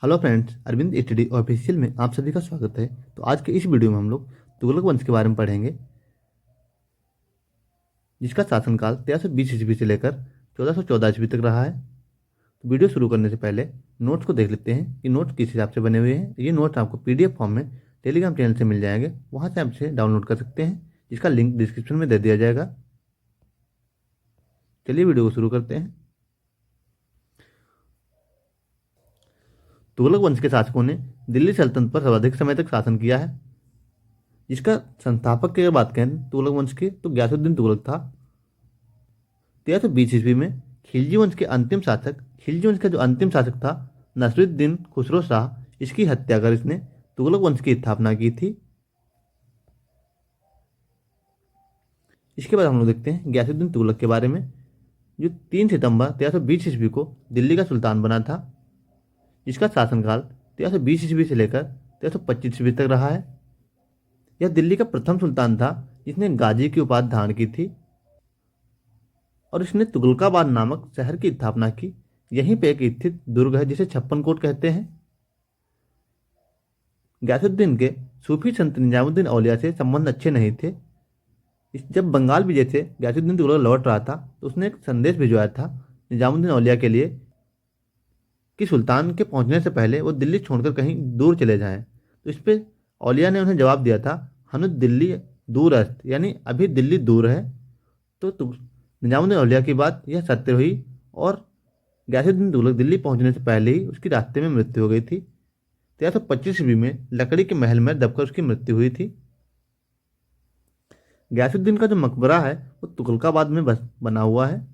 Hello friends, Arvind study official में आप सभी का स्वागत है। तो आज के इस वीडियो में हम लोग तुगलक वंश के बारे में पढ़ेंगे, जिसका शासनकाल 1320 ईस्वी से लेकर 1414 ईस्वी तक रहा है। तो वीडियो शुरू करने से पहले नोट्स को देख लेते हैं कि नोट्स किस हिसाब से बने हुए हैं। ये नोट्स आपको पीडीएफ फॉर्म में टेलीग्राम चैनल से मिल जाएंगे, वहाँ से आप इसे डाउनलोड कर सकते हैं, जिसका लिंक डिस्क्रिप्शन में दे दिया जाएगा। चलिए वीडियो को शुरू करते हैं। तुगलक वंश के शासकों ने दिल्ली सल्तनत पर सर्वाधिक समय तक शासन किया है। जिसका संस्थापक की अगर बात करें तुगलक वंश की, तो गयासुद्दीन तुगलक था। 1320 ईस्वी में खिलजी वंश के अंतिम शासक, खिलजी वंश का जो अंतिम शासक था नसरुद्दीन खुसरो शाह, इसकी हत्या कर इसने तुगलक वंश की स्थापना की थी। इसके बाद हम लोग देखते हैं गयासुद्दीन तुगलक के बारे में, जो 3 सितंबर 1320 ईस्वी को दिल्ली का सुल्तान बना था। जिसका शासनकाल 1320 ईस्वी से लेकर 1325 ईस्वी तक रहा है। यह दिल्ली का प्रथम सुल्तान था जिसने गाजी की उपाधि धारण की थी और इसने तुगलकाबाद नामक शहर की स्थापना की। यहीं पे एक स्थित दुर्ग है जिसे छप्पन कोट कहते हैं। गयासुद्दीन के सूफी संत निजामुद्दीन औलिया से संबंध अच्छे नहीं थे। जब बंगाल विजय से गयासुद्दीन तुगलक लौट रहा था तो उसने एक संदेश भिजवाया था निजामुद्दीन औलिया के लिए कि सुल्तान के पहुंचने से पहले वो दिल्ली छोड़कर कहीं दूर चले जाएं। तो इस पे औलिया ने उन्हें जवाब दिया था, हनु दिल्ली दूर अस्त, यानी अभी दिल्ली दूर है। तो निजामुद्दीन औलिया की बात यह सत्य हुई और गयासुद्दीन तुगलक दिल्ली पहुंचने से पहले ही उसकी रास्ते में मृत्यु हो गई थी। 1325 ईस्वी में लकड़ी के महल में दबकर उसकी मृत्यु हुई थी। गयासुद्दीन का जो मकबरा है वो तुगलकाबाद में बना हुआ है।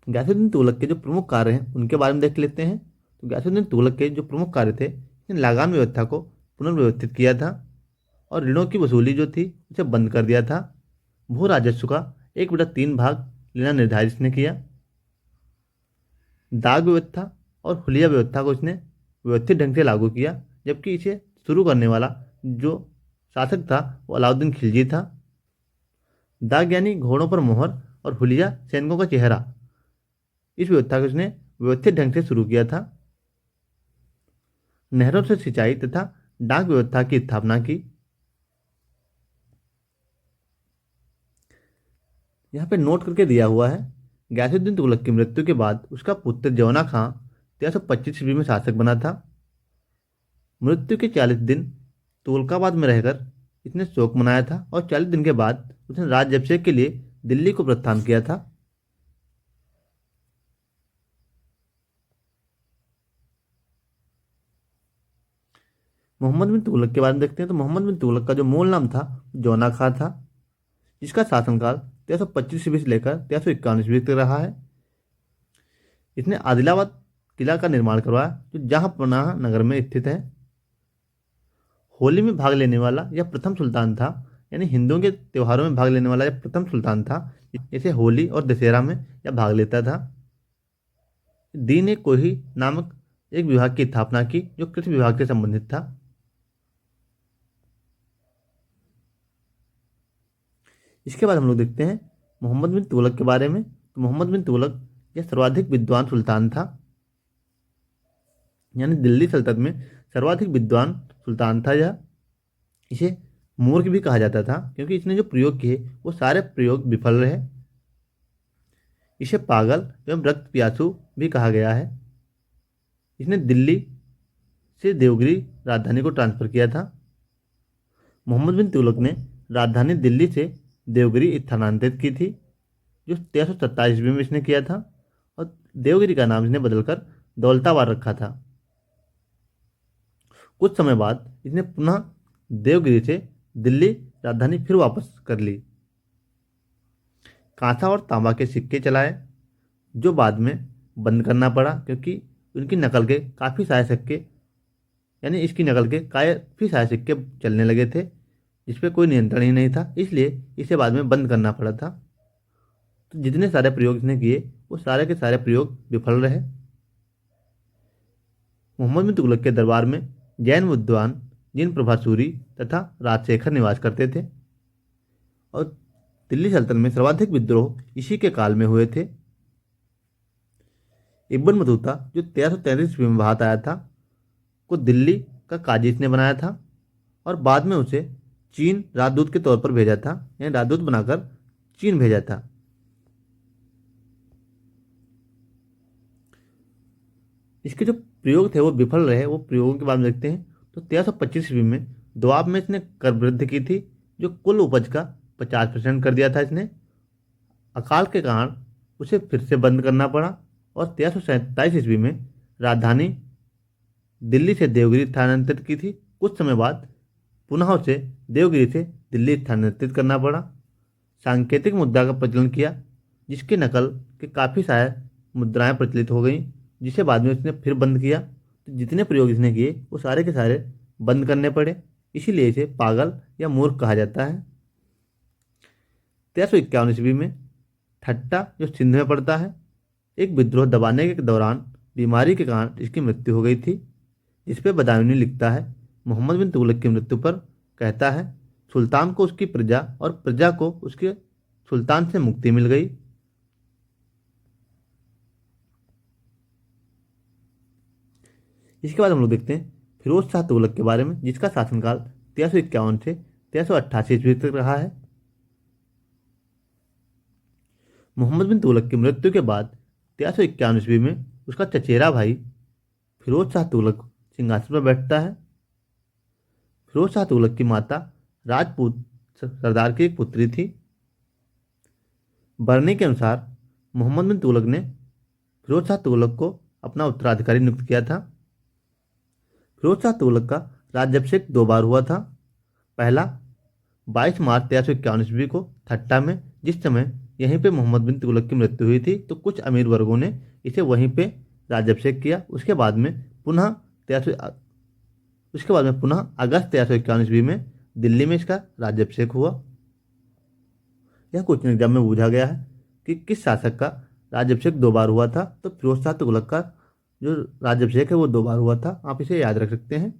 गयासुद्दीन तुगलक के जो प्रमुख कार्य हैं उनके बारे में देख लेते हैं। तो गयासुद्दीन तुगलक के जो प्रमुख कार्य थे, इसने लगान व्यवस्था को पुनर्व्यवस्थित किया था और ऋणों की वसूली जो थी उसे बंद कर दिया था। भू राजस्व का 1/3 भाग लेना निर्धारित इसने किया। दाग व्यवस्था और हुलिया व्यवस्था को इसने व्यवस्थित ढंग से लागू किया, जबकि इसे शुरू करने वाला जो शासक था वो अलाउद्दीन खिलजी था। दाग यानी घोड़ों पर मोहर और हुलिया सैनिकों का चेहरा, इस व्यवस्था को इसने व्यवस्थित ढंग से शुरू किया था। नहरों से सिंचाई तथा डाक व्यवस्था की स्थापना की। यहाँ पे नोट करके दिया हुआ है, गयासुद्दीन तुगलक की मृत्यु के बाद उसका पुत्र जौना खां 1325 ईस्वी में शासक बना था। मृत्यु के 40 दिन तुगलकाबाद में रहकर इसने शोक मनाया था और 40 दिन के बाद उसने राज्याभिषेक के लिए दिल्ली को प्रस्थान किया था। मोहम्मद बिन तुगलक के बारे में देखते हैं। तो मोहम्मद बिन तुगलक का जो मूल नाम था जौना खां था, जिसका शासनकाल 1325 ईस्वी से लेकर 1351 ईस्वी तक रहा है। इसने आदिलाबाद किला का निर्माण करवाया जो जहांपनाह नगर में स्थित है। होली में भाग लेने वाला यह प्रथम सुल्तान था, यानी हिंदुओं के त्योहारों में भाग लेने वाला यह प्रथम सुल्तान था। जैसे होली और दशहरा में यह भाग लेता था। दीन ए कोही नामक एक विभाग की स्थापना की जो कृषि विभाग से संबंधित था। इसके बाद हम लोग देखते हैं मोहम्मद बिन तुगलक के बारे में। तो मोहम्मद बिन तुगलक यह सर्वाधिक विद्वान सुल्तान था, यानी दिल्ली सल्तनत में सर्वाधिक विद्वान सुल्तान था यह। इसे मूर्ख भी कहा जाता था क्योंकि इसने जो प्रयोग किए वो सारे प्रयोग विफल रहे। इसे पागल एवं रक्त प्यासू भी कहा गया है। इसने दिल्ली से देवगिरी राजधानी को ट्रांसफर किया था। मोहम्मद बिन तुगलक ने राजधानी दिल्ली से देवगिरी स्थानांतरित की थी, जो 1327 ईस्वी में इसने किया था और देवगिरी का नाम इसने बदलकर दौलताबाद रखा था। कुछ समय बाद इसने पुनः देवगिरी से दिल्ली राजधानी फिर वापस कर ली। कांसा और तांबा के सिक्के चलाए, जो बाद में बंद करना पड़ा क्योंकि उनकी नकल के काफ़ी सारे सिक्के, यानी इसकी नकल के काफ़ी सारे सिक्के चलने लगे थे जिस पे कोई नियंत्रण ही नहीं था, इसलिए इसे बाद में बंद करना पड़ा था। तो जितने सारे प्रयोग इसने किए वो सारे के सारे प्रयोग विफल रहे। मोहम्मद बिन तुगलक के दरबार में जैन विद्वान जिन प्रभासूरी तथा राजशेखर निवास करते थे और दिल्ली सल्तनत में सर्वाधिक विद्रोह इसी के काल में हुए थे। इब्न बतूता जो 1333 ईस्वी में भारत आया था को दिल्ली का काजी इसने बनाया था और बाद में उसे चीन राजदूत के तौर पर भेजा था, यानी राजदूत बनाकर चीन भेजा था। इसके जो प्रयोग थे वो विफल रहे, वो प्रयोगों के बारे में देखते हैं। तो 1325 ईस्वी में दोआब में इसने कर वृद्धि की थी जो कुल उपज का 50% कर दिया था इसने। अकाल के कारण उसे फिर से बंद करना पड़ा और 1347 ईस्वी में राजधानी दिल्ली से देवगिरी स्थानांतरित की थी। कुछ समय बाद पुनः उसे देवगिरी से दिल्ली स्थानांतरित करना पड़ा। सांकेतिक मुद्रा का प्रचलन किया जिसकी नकल के काफ़ी सारे मुद्राएं प्रचलित हो गईं, जिसे बाद में उसने फिर बंद किया। तो जितने प्रयोग इसने किए वो सारे के सारे बंद करने पड़े, इसीलिए इसे पागल या मूर्ख कहा जाता है। 1351 ईस्वी में ठट्टा जो सिंध में पड़ता है, एक विद्रोह दबाने के दौरान बीमारी के कारण इसकी मृत्यु हो गई थी। इस पर बदायूनी लिखता है, मोहम्मद बिन तुगलक की मृत्यु पर कहता है, सुल्तान को उसकी प्रजा और प्रजा को उसके सुल्तान से मुक्ति मिल गई। इसके बाद हम लोग देखते हैं फिरोज शाह तुगलक के बारे में, जिसका शासनकाल 1351 से 1388 ईस्वी तक रहा है। मोहम्मद बिन तुगलक की मृत्यु के बाद 1351 ईस्वी में उसका चचेरा भाई फिरोज शाह तुगलक सिंहासन पर बैठता है। फिरोज शाह तुगलक की माता राजपूत सरदार की एक पुत्री थी। बरनी के अनुसार मोहम्मद बिन तुगलक ने फिरोज शाह तुगलक को अपना उत्तराधिकारी नियुक्त किया था। फिरोज शाह तुगलक का राज्याभिषेक 2 बार हुआ था। पहला 22 मार्च 1351 ईस्वी को ठट्टा में, जिस समय यहीं पे मोहम्मद बिन तुगलक की मृत्यु हुई थी, तो कुछ अमीर वर्गों ने इसे वहीं पे राज्याभिषेक किया। उसके बाद में पुनः अगस्त 1351 ईस्वी में दिल्ली में इसका राज्याभिषेक हुआ। यह क्वेश्चन एग्जाम में पूछा गया है कि किस शासक का राज्याभिषेक 2 बार हुआ था। तो फिरोज शाह तुगलक का जो राज्याभिषेक है वो 2 बार हुआ था, आप इसे याद रख सकते हैं।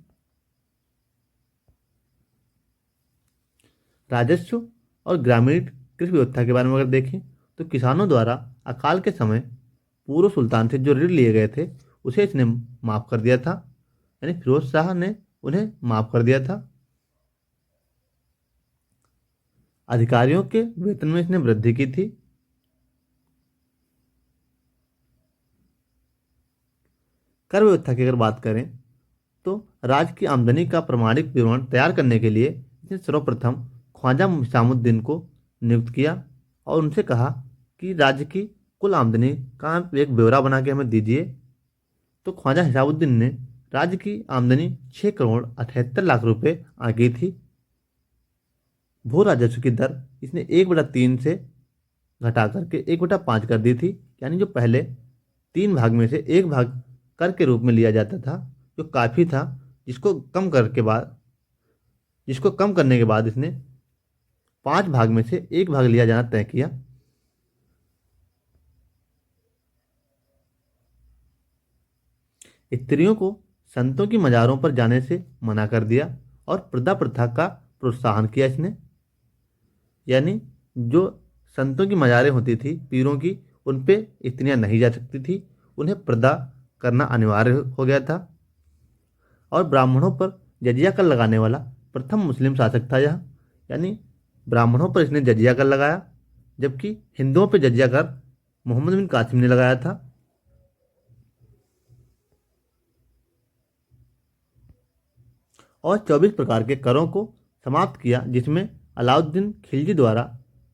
राजस्व और ग्रामीण कृषि व्यवस्था के बारे में अगर देखें तो किसानों द्वारा अकाल के समय पूर्व सुल्तान से जो ऋण लिए गए थे उसे इसने माफ कर दिया था, यानी फिरोज शाह ने उन्हें माफ कर दिया था। अधिकारियों के वेतन में इसने वृद्धि की थी। कर व्यवस्था की अगर बात करें तो राज्य की आमदनी का प्रमाणिक विवरण तैयार करने के लिए इसने सर्वप्रथम ख्वाजा हिसामुद्दीन को नियुक्त किया और उनसे कहा कि राज्य की कुल आमदनी का एक ब्यौरा बना के हमें दीजिए। तो ख्वाजा हिसामुद्दीन ने राज्य की आमदनी 6 करोड़ 78 लाख रुपए आंकी थी। भू राजस्व की दर इसने 1/3 से घटा करके 1/5 कर दी थी, यानी जो पहले 3 भाग में से 1 भाग कर के रूप में लिया जाता था, जो काफ़ी था, जिसको कम करने के बाद इसने 5 भाग में से 1 भाग लिया जाना तय किया। स्त्रियों को संतों की मज़ारों पर जाने से मना कर दिया और पर्दा प्रथा का प्रोत्साहन किया इसने, यानी जो संतों की मज़ारें होती थी पीरों की, उन पे स्त्रियां नहीं जा सकती थी, उन्हें पर्दा करना अनिवार्य हो गया था। और ब्राह्मणों पर जजिया कर लगाने वाला प्रथम मुस्लिम शासक था यह, यानी ब्राह्मणों पर इसने जजिया कर लगाया, जबकि हिंदुओं पर जजिया कर मोहम्मद बिन कासिम ने लगाया था। और 24 प्रकार के करों को समाप्त किया, जिसमें अलाउद्दीन खिलजी द्वारा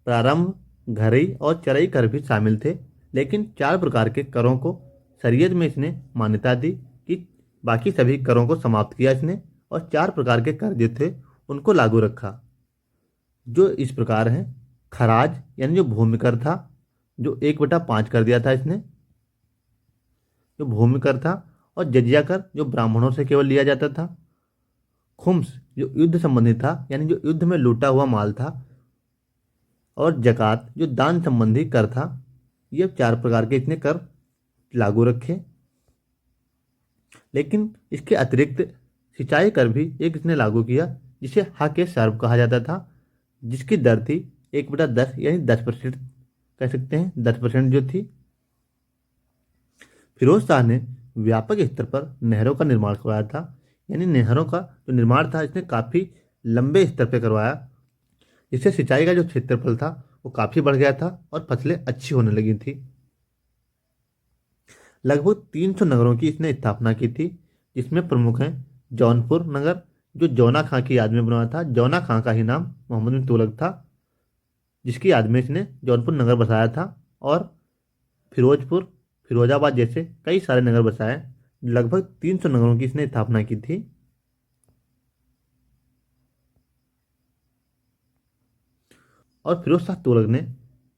प्रारंभ, घरई और चरई कर भी शामिल थे। लेकिन 4 प्रकार के करों को शरीयत में इसने मान्यता दी कि बाकी सभी करों को समाप्त किया इसने, और 4 प्रकार के कर जो थे उनको लागू रखा, जो इस प्रकार हैं। खराज यानी जो भूमि कर था, जो 1/5 कर दिया था इसने, जो भूमि कर था। और जजिया कर जो ब्राह्मणों से केवल लिया जाता था। खुम्स जो युद्ध संबंधी था, यानी जो युद्ध में लूटा हुआ माल था। और जकात जो दान संबंधी कर था। ये 4 प्रकार के इसने कर लागू रखे। लेकिन इसके अतिरिक्त सिंचाई कर भी एक इसने लागू किया, जिसे हक सर्व कहा जाता था, जिसकी दर थी 1/10, यानी 10% कह सकते हैं, 10% जो थी। फिरोज शाह ने व्यापक स्तर पर नहरों का निर्माण करवाया था। यानी नहरों का जो निर्माण था इसने काफ़ी लंबे स्तर पर करवाया, जिससे सिंचाई का जो क्षेत्रफल था वो काफ़ी बढ़ गया था और फसलें अच्छी होने लगी थी। लगभग 300 नगरों की इसने स्थापना की थी, जिसमें प्रमुख हैं जौनपुर नगर, जो जौना खां की याद में बनवाया था। जौना खां का ही नाम मोहम्मद बिन तुगलक था, जिसकी याद में इसने जौनपुर नगर बसाया था। और फिरोजपुर, फिरोजाबाद जैसे कई सारे नगर बसाए। लगभग 300 नगरों की इसने स्थापना की थी। और फिरोज शाह तुगलक ने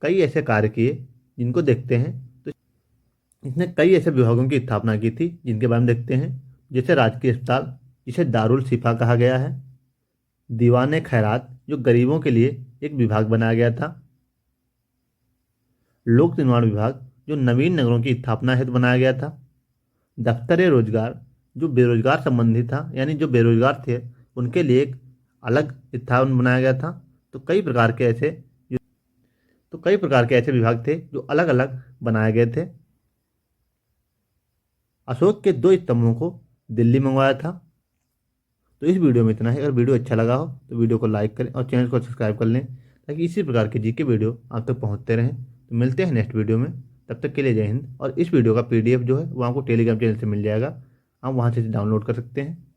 कई ऐसे कार्य किए जिनको देखते हैं तो इसने कई ऐसे विभागों की स्थापना की थी जिनके बारे में देखते हैं। जैसे राजकीय अस्पताल, जिसे दारुल शिफा कहा गया है। दीवान खैरात, जो गरीबों के लिए एक विभाग बनाया गया था। लोक निर्माण विभाग, जो नवीन नगरों की स्थापना हेतु बनाया गया था। दफ्तर रोजगार, जो बेरोजगार संबंधी था, यानी जो बेरोजगार थे उनके लिए एक अलग स्थान बनाया गया था। तो कई प्रकार के ऐसे विभाग थे जो अलग अलग बनाए गए थे। अशोक के 2 स्तंभों को दिल्ली मंगवाया था। तो इस वीडियो में इतना है। अगर वीडियो अच्छा लगा हो तो वीडियो को लाइक करें और चैनल को सब्सक्राइब कर लें, ताकि इसी प्रकार के जीके वीडियो आप तक पहुंचते रहें। तो मिलते हैं नेक्स्ट वीडियो में। तब तक के लिए जय हिंद। और इस वीडियो का PDF जो है वो आपको टेलीग्राम चैनल से मिल जाएगा, आप वहाँ से डाउनलोड कर सकते हैं।